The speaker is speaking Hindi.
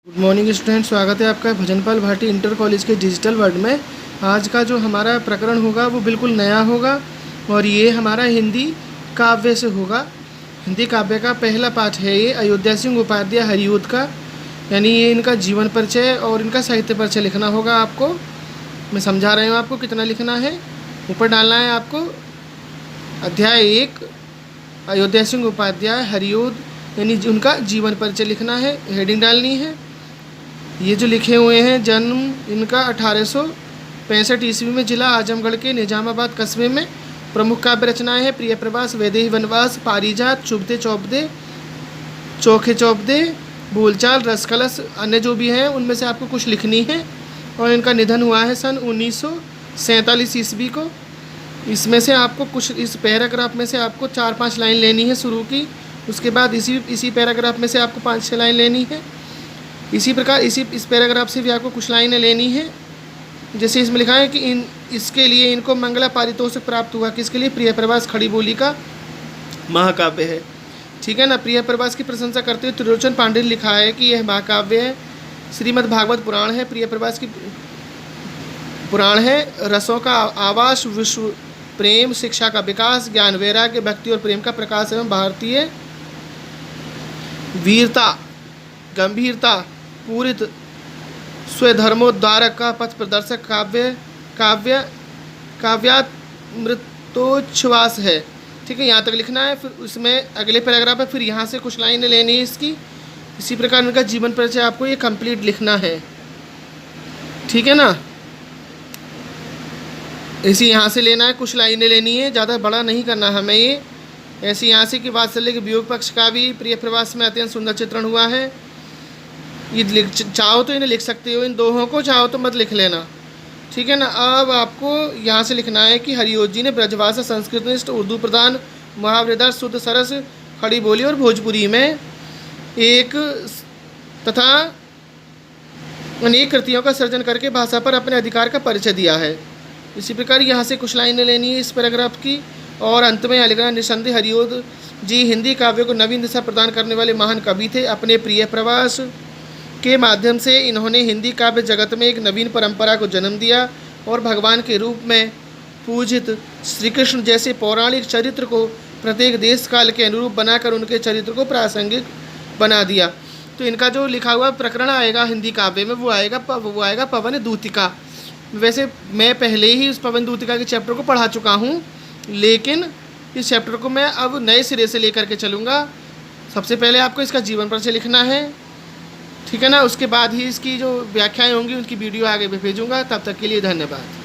गुड मॉर्निंग स्टूडेंट, स्वागत है आपका भजनपाल भाटी इंटर कॉलेज के डिजिटल वर्ल्ड में। आज का जो हमारा प्रकरण होगा वो बिल्कुल नया होगा और ये हमारा हिंदी काव्य से होगा। हिंदी काव्य का पहला पाठ है ये अयोध्या सिंह उपाध्याय हरियूद का, यानी ये इनका जीवन परिचय और इनका साहित्य परिचय लिखना होगा आपको। मैं समझा रही हूँ आपको कितना लिखना है। ऊपर डालना है आपको अध्याय 1 अयोध्या सिंह उपाध्याय हरियूद, यानी उनका जीवन परिचय लिखना है। हेडिंग डालनी है। ये जो लिखे हुए हैं, जन्म इनका 1865 ईस्वी में जिला आजमगढ़ के निजामाबाद कस्बे में। प्रमुख काव्य रचनाएं हैं प्रिय प्रवास, वैदेही वनवास, पारिजात, चुभते चौपदे, चोखे चौपदे, बोलचाल, रसकलश, अन्य जो भी हैं उनमें से आपको कुछ लिखनी है। और इनका निधन हुआ है सन 1947 ईस्वी को। इसमें से आपको कुछ इस पैराग्राफ में से आपको 4-5 लाइन लेनी है शुरू की। उसके बाद इसी पैराग्राफ में से आपको 5-6 लाइन लेनी है। इसी प्रकार इस पैराग्राफ से भी आपको कुछ लाइनें लेनी है। जैसे इसमें लिखा है कि इसके लिए इनको मंगला पारितोषिक प्राप्त हुआ। किसके लिए? प्रिय प्रवास खड़ी बोली का महाकाव्य है, ठीक है ना। प्रिय प्रवास की प्रशंसा करते हुए त्रिलोचन पांडे ने लिखा है कि यह महाकाव्य है, श्रीमद् भागवत पुराण है। प्रिय प्रवास की पुराण है, रसों का आवास, विश्व प्रेम, शिक्षा का विकास, ज्ञान वैराग्य, भक्ति और प्रेम का प्रकाश एवं भारतीय वीरता, गंभीरता पूरित स्वधर्मोद्धारक का पथ प्रदर्शक काव्यामृतोच्छ्वास है, ठीक है। यहाँ तक लिखना है। फिर उसमें अगले पैराग्राफ है, फिर यहाँ से कुछ लाइनें लेनी है इसकी। इसी प्रकार इनका जीवन परिचय आपको ये कंप्लीट लिखना है, ठीक है ना। इसी यहाँ से लेना है, कुछ लाइनें लेनी है, ज़्यादा बड़ा नहीं करना हमें ये। ऐसे यहाँ से कि वात्सल्य के वियोग पक्ष का भी प्रिय प्रवास में अत्यंत सुंदर चित्रण हुआ है। ये चाहो तो इन्हें लिख सकते हो, इन दोहों को चाहो तो मत लिख लेना, ठीक है ना। अब आपको यहाँ से लिखना है कि हरियोद जी ने ब्रजभाषा, संस्कृतनिष्ठ, उर्दू प्रधान, मुहावरेदार, शुद्ध सरस, खड़ी बोली और भोजपुरी में एक तथा अनेक कृतियों का सर्जन करके भाषा पर अपने अधिकार का परिचय दिया है। इसी प्रकार यहाँ से कुछ लाइनें लेनी है इस पैराग्राफ की। और अंत में लिखना, निसंदेह हरियोद जी हिंदी काव्य को नवीन दिशा प्रदान करने वाले महान कवि थे। अपने प्रिय प्रवास के माध्यम से इन्होंने हिंदी काव्य जगत में एक नवीन परंपरा को जन्म दिया और भगवान के रूप में पूजित श्री कृष्ण जैसे पौराणिक चरित्र को प्रत्येक देश काल के अनुरूप बनाकर उनके चरित्र को प्रासंगिक बना दिया। तो इनका जो लिखा हुआ प्रकरण आएगा हिंदी काव्य में वो आएगा पवन दूतिका। वैसे मैं पहले ही उस पवन दूतिका के चैप्टर को पढ़ा चुका हूँ, लेकिन इस चैप्टर को मैं अब नए सिरे से लेकर के चलूँगा। सबसे पहले आपको इसका जीवन परिचय लिखना है, ठीक है ना। उसके बाद ही इसकी जो व्याख्याएं होंगी उनकी वीडियो आगे भी भेजूँगा। तब तक के लिए धन्यवाद।